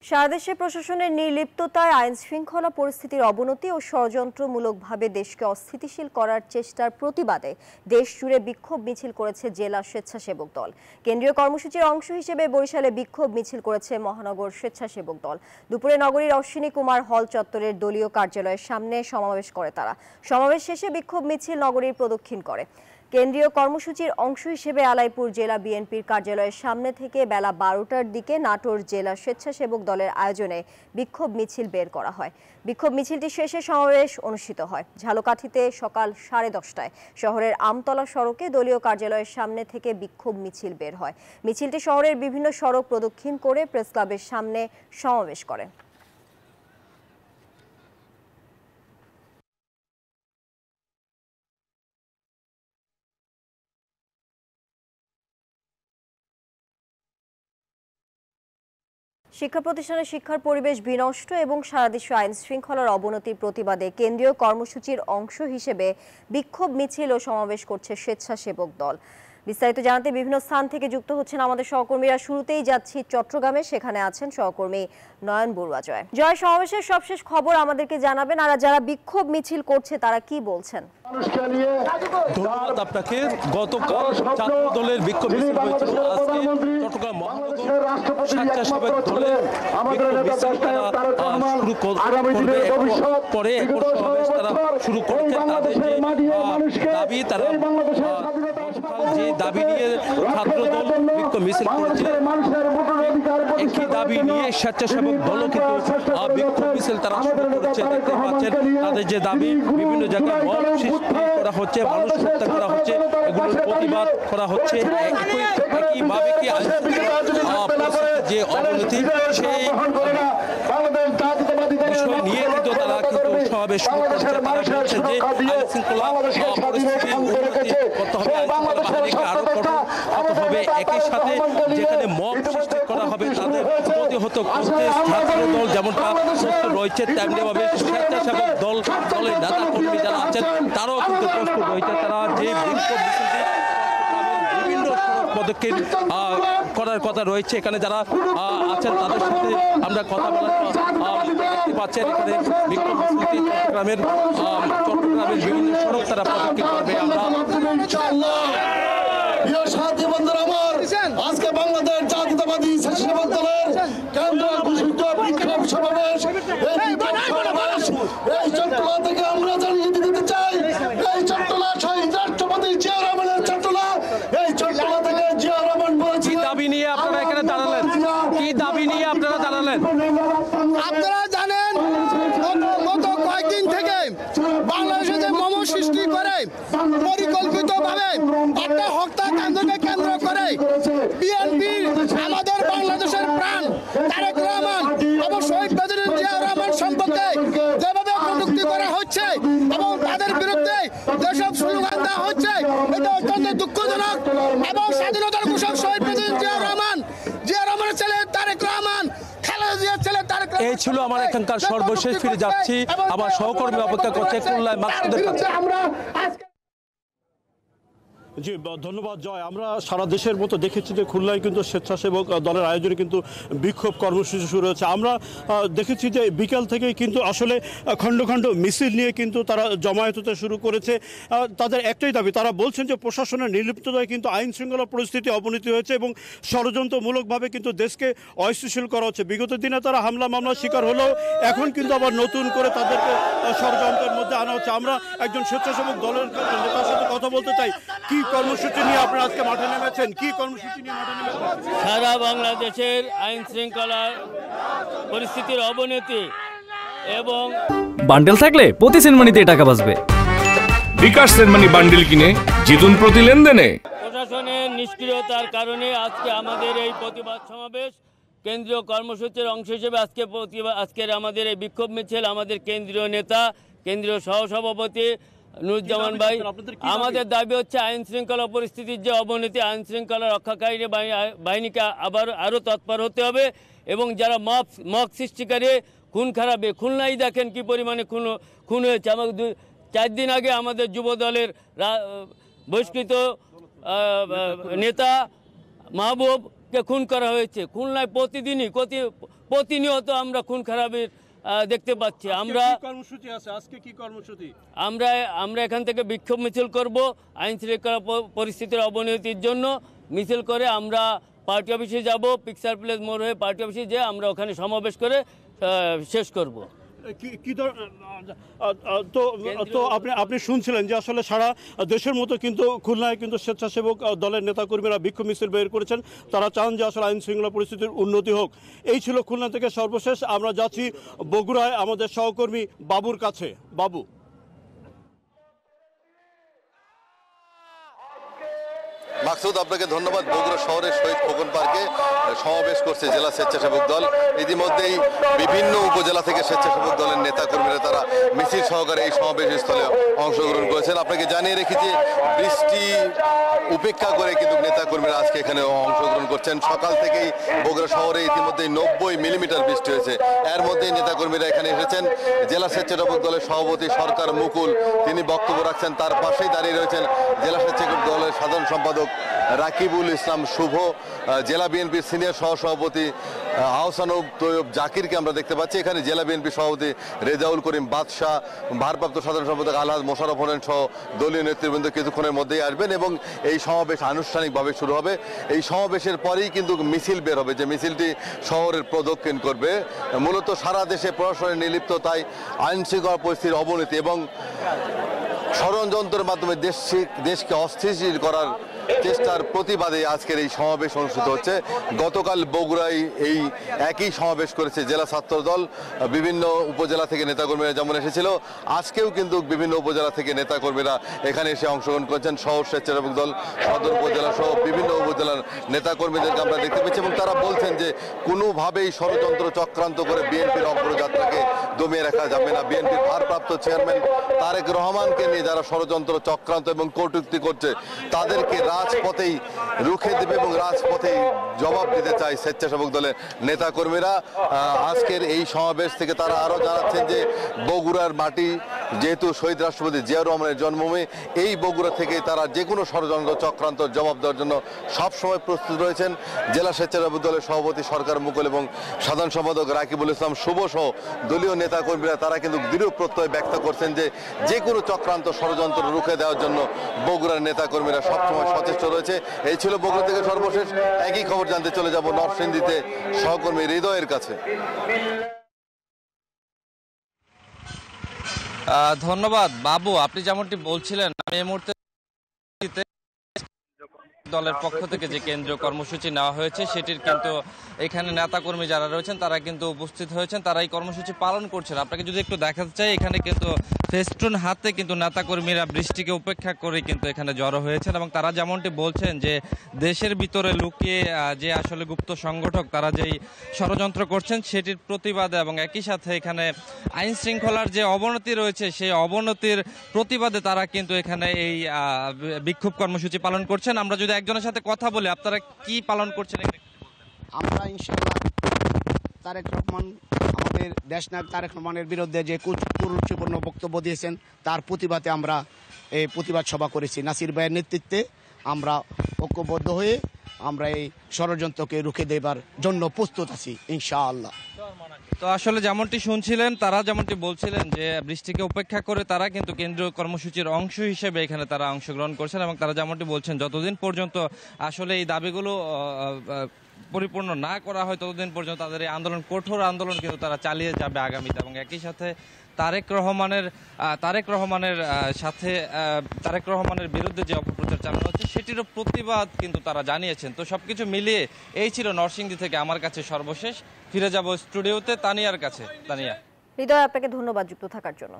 সারা দেশে প্রশাসনের নির্লিপ্ততায় আইন শৃঙ্খলা পরিস্থিতির অবনতি ও ষড়যন্ত্রমূলকভাবে দেশকে অস্থিতিশীল করার চেষ্টার প্রতিবাদে দেশ জুড়ে বিক্ষোভ মিছিল করেছে জেলা স্বেচ্ছাসেবক দল। কেন্দ্রীয় কর্মসূচির অংশ হিসেবে বরিশালে বিক্ষোভ মিছিল করেছে মহানগর স্বেচ্ছাসেবক দল। দুপুরে নগরীর অশ্বিনী কুমার হল চত্বরের দলীয় কার্যালয়ের সামনে সমাবেশ করে তারা। সমাবেশ শেষে বিক্ষোভ মিছিল নগরীর প্রদক্ষিণ করে। কেন্দ্রীয় কর্মসূচির অংশ হিসেবে আলাইপুর জেলা বিএনপির কার্যালয়ের সামনে থেকে বেলা 12টার দিকে নাটোর জেলা স্বেচ্ছাসেবক দলের আয়োজনে বিক্ষোভ মিছিল বের করা হয়। বিক্ষোভ মিছিলটি শেষে সমাবেশ অনুষ্ঠিত হয়। ঝালকাঠিতে সকাল 10:30টায় শহরের আমতলা সড়কে দলীয় কার্যালয়ের সামনে থেকে বিক্ষোভ মিছিল বের হয়। মিছিলটি শহরের বিভিন্ন সড়ক প্রদক্ষিণ করে প্রেস ক্লাবের সামনে সমাবেশ করে। শিক্ষা প্রতিষ্ঠানে শিক্ষার পরিবেশ বিনষ্ট এবং সারা দেশে আইন শৃঙ্খলার অবনতির প্রতিবাদে কেন্দ্রীয় কর্মসূচির অংশ হিসেবে বিক্ষোভ মিছিল ও সমাবেশ করছে স্বেচ্ছাসেবক দল। বিস্তারিত জানাতে বিভিন্ন স্থান থেকে যুক্ত হচ্ছেন আমাদের সহকর্মীরা। শুরুতেই যাচ্ছি চট্টগ্রামে, সেখানে আছেন সহকর্মী নয়ন বড়ুয়া। জয়, সমাবেশের সবশেষ খবর আমাদেরকে জানাবেন, আর যারা বিক্ষোভ মিছিল করছে তারা কি বলছেন? ধন্যবাদ আপনাকে। গতকাল ছাত্র দলের বিক্ষোভ মিছিল হয়েছিল, আজকে চট্টগ্রাম মহানগর স্বেচ্ছাসেবক দলের বিক্ষোভ মিছিল তারা শুরু করবে। পরে সমাবেশ তারা শুরু করছে। তাদের যে দাবি, তারা যে দাবি নিয়ে ছাত্র দল বিক্ষোভ মিছিল করেছে, একই দাবি নিয়ে স্বেচ্ছাসেবক দলও কিন্তু বিক্ষোভ মিছিল তারা শুরু করেছে। দেখতে পাচ্ছেন তাদের যে দাবি, বিভিন্ন জায়গায় মব সৃষ্টি করা হচ্ছে, মানুষ হত্যা করা হচ্ছে, এগুলোর প্রতিবাদ করা হচ্ছে। একইভাবে কি যে অবনতি, সেই বিষয় নিয়ে কিন্তু তারা কিন্তু সমাবেশ শুরু করছে। তারা বলছেন যে আইন শৃঙ্খলা পরিস্থিতি উন্নতি করতে হবে, আইন শৃঙ্খলা বাহিনীকে আরো কঠোর হতে হবে। একই সাথে যেখানে মব সৃষ্টি করা হবে তাদের প্রতিহত করতে ছাত্র দল যেমনটা প্রস্তুত রয়েছে, তেমনিভাবে স্বেচ্ছাসেবক দলের নেতা কর্মী যারা আছেন তারাও কিন্তু প্রস্তুত রয়েছে। তারা যে বিক্ষোভ মিছিলটি বিভিন্ন পদক্ষেপ করার কথা রয়েছে, এখানে যারা আছেন তাদের সাথে আমরা কথা বলার দেখতে পাচ্ছেন। এখানে বিক্ষোভ মিছিলটি চট্টগ্রামের বিভিন্ন সড়ক তারা পদক্ষেপ করবে। আজকে বাংলাদেশ জাতীয়তাবাদী স্বেচ্ছাসেবক দলের কেন্দ্র ঘোষিত বিক্ষোভ সমাবেশ, এই চট্টলা থেকে আমরা জানিয়ে দিতে চাই, এই চট্টলা শহীদ রাষ্ট্রপতি জিয়া রহমানের চট্টলা। এই চট্টলা থেকে জিয়া রহমান বলেছি দাবি নিয়ে আপনারা এখানে দাঁড়ালেন, কি দাবি নিয়ে আপনারা দাঁড়ালেন? আপনারা জানেন গত কয়েকদিন থেকে বাংলাদেশে যে মব সৃষ্টি করে পরিকল্পিতভাবে একটা হত্যাকাণ্ডকে কেন্দ্র করে বিএনপি, আমাদের বাংলাদেশের প্রাণ তারেক রহমান এবং শহীদ প্রেসিডেন্ট জিয়া রহমান সম্পর্কে যেভাবে কটূক্তি করা হচ্ছে এবং তাদের বিরুদ্ধে যেসব স্লোগান দেওয়া হচ্ছে, এটা অত্যন্ত দুঃখজনক। এবং স্বাধীনতার ঘোষক শহীদ প্রেসিডেন্ট জিয়া রহমানের ছেলে তারেক রহমান, এই ছিল আমার এখানকার সর্বশেষ। ফিরে যাচ্ছি, আমার সহকর্মী অপেক্ষা করছে খুলনায় মাকসুদের কাছে। জি ধন্যবাদ জয়। আমরা সারা দেশের মতো দেখেছি যে খুলনায় কিন্তু স্বেচ্ছাসেবক দলের আয়োজনে কিন্তু বিক্ষোভ কর্মসূচি শুরু হয়েছে। আমরা দেখেছি যে বিকাল থেকেই কিন্তু আসলে খণ্ড খণ্ড মিছিল নিয়ে কিন্তু তারা জমায়েত হতে শুরু করেছে। তাদের একটাই দাবি, তারা বলছেন যে প্রশাসনের নির্লিপ্ততায় কিন্তু আইন শৃঙ্খলা পরিস্থিতি অবনতি হয়েছে এবং ষড়যন্ত্রমূলকভাবে কিন্তু দেশকে অস্থিতিশীল করা হচ্ছে। বিগত দিনে তারা হামলা মামলার শিকার হলেও এখন কিন্তু আবার নতুন করে তাদেরকে ষড়যন্ত্রের মধ্যে আনা হচ্ছে। আমরা একজন স্বেচ্ছাসেবক দলের নেতার সাথে কথা বলতে চাই। কি কর্মসূচি নিয়ে আপনারা আজকে মাঠে নেমেছেন? কি কর্মসূচি নিয়ে মাঠে নেমেছেন? সারা বাংলাদেশের আইন শৃঙ্খলার পরিস্থিতির অবনতি এবং বান্ডেল থাকলে প্রতি সেনমানিতে টাকা বাঁচবে। বিকাশ সেনমানি বান্ডেল কিনে জিতুন প্রতি লেনদেনে। প্রশাসনের নিষ্ক্রিয়তার কারণে আজকে আমাদের এই প্রতিবাদ সমাবেশ, কেন্দ্রীয় কর্মসূচির অংশ হিসেবে আজকের আমাদের এই বিক্ষোভ মিছিল। আমাদের কেন্দ্রীয় নেতা, কেন্দ্রীয় সহসভাপতি নুরুজ্জামান ভাই, আমাদের দাবি হচ্ছে আইন শৃঙ্খলা পরিস্থিতির যে অবনতি, আইন শৃঙ্খলা রক্ষাকারী বাহিনীকে আরও তৎপর হতে হবে এবং যারা মব সৃষ্টিকারী খুন খারাপে, খুলনায় দেখেন কি পরিমাণে খুন হয়েছে। আমাকে 4 দিন আগে আমাদের যুব দলের বহিষ্কৃত নেতা মাহবুবকে খুন করা হয়েছে। খুলনায় প্রতিদিনই প্রতিনিয়ত আমরা খুন খারাপের দেখতে পাচ্ছি। আমরা কর্মসূচি আছে, আজকে কি কর্মসূচি? আমরা এখান থেকে বিক্ষোভ মিছিল করব আইন শৃঙ্খলা পরিস্থিতির অবনতির জন্য। মিছিল করে আমরা পার্টি অফিসে যাব, পিকচার প্লেস মোড় হয়ে পার্টি অফিসে যেয়ে আমরা ওখানে সমাবেশ করে শেষ করব। তো আপনি শুনছিলেন যে আসলে সারা দেশের মতো কিন্তু খুলনায় কিন্তু স্বেচ্ছাসেবক দলের নেতাকর্মীরা বিক্ষোভ মিছিল বের করেছেন। তারা চান যে আসলে আইন শৃঙ্খলা পরিস্থিতির উন্নতি হোক। এই ছিল খুলনা থেকে সর্বশেষ। আমরা যাচ্ছি বগুড়ায় আমাদের সহকর্মী বাবুর কাছে। বাবু, মাকসুদ, আপনাকে ধন্যবাদ। বগুড়া শহরের শহীদ খোকন পার্কে সমাবেশ করছে জেলা স্বেচ্ছাসেবক দল। ইতিমধ্যেই বিভিন্ন উপজেলা থেকে স্বেচ্ছাসেবক দলের নেতাকর্মীরা তারা মিছিল সহকারে এই সমাবেশ স্থলে অংশগ্রহণ করেছেন। আপনাকে জানিয়ে রেখি যে বৃষ্টি উপেক্ষা করে কিন্তু নেতাকর্মীরা আজকে এখানে অংশগ্রহণ করছেন। সকাল থেকেই বগুড়া শহরে ইতিমধ্যে 90 মিলিমিটার বৃষ্টি হয়েছে। এর মধ্যেই নেতাকর্মীরা এখানে এসেছেন। জেলা স্বেচ্ছাসেবক দলের সভাপতি সরকার মুকুল তিনি বক্তব্য রাখছেন। তার পাশেই দাঁড়িয়ে রয়েছেন জেলা স্বেচ্ছাসেবক দলের সাধারণ সম্পাদক রাকিবুল ইসলাম শুভ, জেলা বিএনপির সিনিয়র সহসভাপতি আহসানুব তৈয়ব জাকিরকে আমরা দেখতে পাচ্ছি। এখানে জেলা বিএনপি সভাপতি রেজাউল করিম বাদশাহ, ভারপ্রাপ্ত সাধারণ সম্পাদক আলহাজ মোশাররফ হোসেন সহ দলীয় নেতৃবৃন্দ কিছুক্ষণের মধ্যেই আসবেন এবং এই সমাবেশ আনুষ্ঠানিকভাবে শুরু হবে। এই সমাবেশের পরেই কিন্তু মিছিল বের হবে, যে মিছিলটি শহরের প্রদক্ষিণ করবে। মূলত সারা দেশে প্রশাসনের নির্লিপ্ততায় আইন শৃঙ্খলা পরিস্থিতির অবনতি এবং ষড়যন্ত্রের মাধ্যমে দেশকে অস্থিতিশীল করার চেষ্টার প্রতিবাদে আজকের এই সমাবেশ অনুষ্ঠিত হচ্ছে। গতকাল বগুড়ায় এই একই সমাবেশ করেছে জেলা ছাত্র দল। বিভিন্ন উপজেলা থেকে নেতাকর্মীরা যেমন এসেছিল, আজকেও কিন্তু বিভিন্ন উপজেলা থেকে নেতাকর্মীরা এখানে এসে অংশগ্রহণ করেছেন। শহর স্বেচ্ছাসেবক দল, সদর উপজেলা সহ বিভিন্ন উপজেলার নেতাকর্মীদেরকে আমরা দেখতে পেয়েছি এবং তারা বলছেন যে কোনোভাবেই ষড়যন্ত্র চক্রান্ত করে বিএনপির অগ্রযাত্রাকে দমিয়ে রাখা যাবে না। বিএনপির ভারপ্রাপ্ত চেয়ারম্যান তারেক রহমানকে নিয়ে যারা ষড়যন্ত্র চক্রান্ত এবং কটূক্তি করছে তাদেরকে রাজপথেই রুখে দেবে এবং রাজপথেই জবাব দিতে চায় স্বেচ্ছাসেবক দলের নেতাকর্মীরা। আজকের এই সমাবেশ থেকে তারা আরও জানাচ্ছেন যে বগুড়ার মাটি যেহেতু শহীদ রাষ্ট্রপতি জিয়াউর রহমানের জন্মভূমি, এই বগুড়া থেকে তারা যে কোনো ষড়যন্ত্র চক্রান্ত জবাব দেওয়ার জন্য সবসময় প্রস্তুত রয়েছেন। জেলা স্বেচ্ছাসেবক দলের সভাপতি সরকার মুকুল এবং সাধারণ সম্পাদক রাকিবুল ইসলাম শুভ সহ দলীয় নেতাকর্মীরা তারা কিন্তু দৃঢ় প্রত্যয় ব্যক্ত করছেন যে কোনো চক্রান্ত ষড়যন্ত্র রুখে দেওয়ার জন্য বগুড়ার নেতাকর্মীরা সবসময় সচেষ্ট রয়েছে। এই ছিল বগুড়া থেকে সর্বশেষ। একই খবর জানতে চলে যাব নরসিংদীতে সহকর্মী হৃদয়ের কাছে। ধন্যবাদ বাবু। আপনি যেমনটি বলছিলেন, আমি এই মুহূর্তে দলের পক্ষ থেকে যে কেন্দ্রীয় কর্মসূচি নেওয়া হয়েছে সেটির কিন্তু এখানে নেতাকর্মী যারা রয়েছেন তারা কিন্তু উপস্থিত হয়েছেন, তারা এই কর্মসূচি পালন করছেন। আপনাকে যদি একটু দেখাতে চাই, এখানে কিন্তু ফেস্টুন হাতে কিন্তু নেতাকর্মীরা বৃষ্টিকে উপেক্ষা করে কিন্তু এখানে জড়ো হয়েছেন এবং তারা যেমনটি বলছেন যে দেশের ভিতরে লুকিয়ে যে আসলে গুপ্ত সংগঠক তারা যেই ষড়যন্ত্র করছেন সেটির প্রতিবাদে এবং একই সাথে এখানে আইন শৃঙ্খলার যে অবনতি রয়েছে সেই অবনতির প্রতিবাদে তারা কিন্তু এখানে এই বিক্ষোভ কর্মসূচি পালন করছেন। আমরা যদি একজনের সাথে কথা বলি, আপনারা কি পালন করছেন? আমরা ইনশাআল্লাহ তারেক রহমান, আমাদের দেশনায়ক তারেক রহমানের বিরুদ্ধে যে কুরুচিপূর্ণ বক্তব্য দিয়েছেন তার প্রতিবাদে আমরা এই প্রতিবাদ সভা করেছি। নাসির ভাইয়ের নেতৃত্বে আমরা ঐক্যবদ্ধ হয়ে আমরা এই ষড়যন্ত্রকে রুখে দেবার জন্য প্রস্তুত আছি ইনশাআল্লাহ। তো আসলে যেমনটি শুনছিলেন, তারা যেমনটি বলছিলেন যে বৃষ্টিকে উপেক্ষা করে তারা কিন্তু কেন্দ্রীয় কর্মসূচির অংশ হিসেবে এখানে তারা অংশগ্রহণ করছেন এবং তারা যেমনটি বলছেন যতদিন পর্যন্ত আসলে এই দাবিগুলো পরিপূর্ণ না করা হয় ততদিন পর্যন্ত তাদের এই আন্দোলন, কঠোর আন্দোলন কিন্তু তারা চালিয়ে যাবে আগামীতে। এবং একই সাথে তারেক রহমানের বিরুদ্ধে যে অপপ্রচার চালানো হচ্ছে সেটিরও প্রতিবাদ কিন্তু তারা জানিয়েছেন। তো সবকিছু মিলিয়ে এই ছিল নরসিংদী থেকে আমার কাছে সর্বশেষ। ফিরে যাব স্টুডিওতে তানিয়ার কাছে। তানিয়া। হৃদয়, আপনাকে ধন্যবাদ যুক্ত থাকার জন্য।